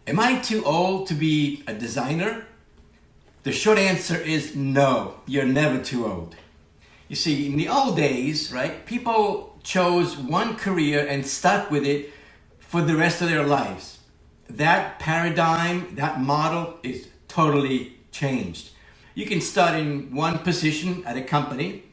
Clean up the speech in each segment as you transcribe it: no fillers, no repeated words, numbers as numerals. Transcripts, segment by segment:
Am I too old to be a designer? The short answer is no, you're never too old. You see, in the old days, right, people chose one career and stuck with it for the rest of their lives. That paradigm, that model is totally changed. You can start in one position at a company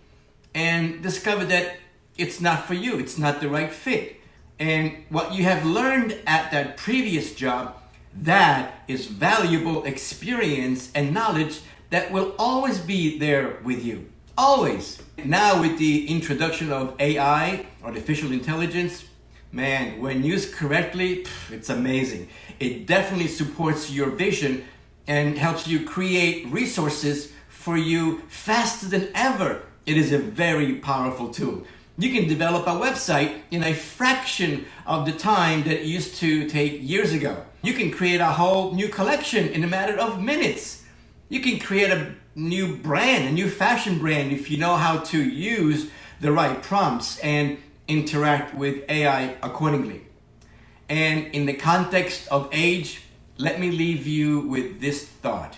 and discover that it's not for you, it's not the right fit. And what you have learned at that previous job, that is valuable experience and knowledge that will always be there with you. Always. Now with the introduction of AI, artificial intelligence, man, when used correctly, it's amazing. It definitely supports your vision and helps you create resources for you faster than ever. It is a very powerful tool. You can develop a website in a fraction of the time that it used to take years ago. You can create a whole new collection in a matter of minutes. You can create a new brand, a new fashion brand, if you know how to use the right prompts and interact with AI accordingly. And in the context of age, let me leave you with this thought.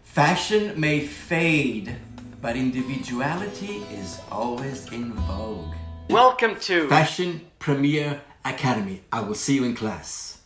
Fashion may fade, but individuality is always in vogue. Welcome to Fashion Premier Academy. I will see you in class.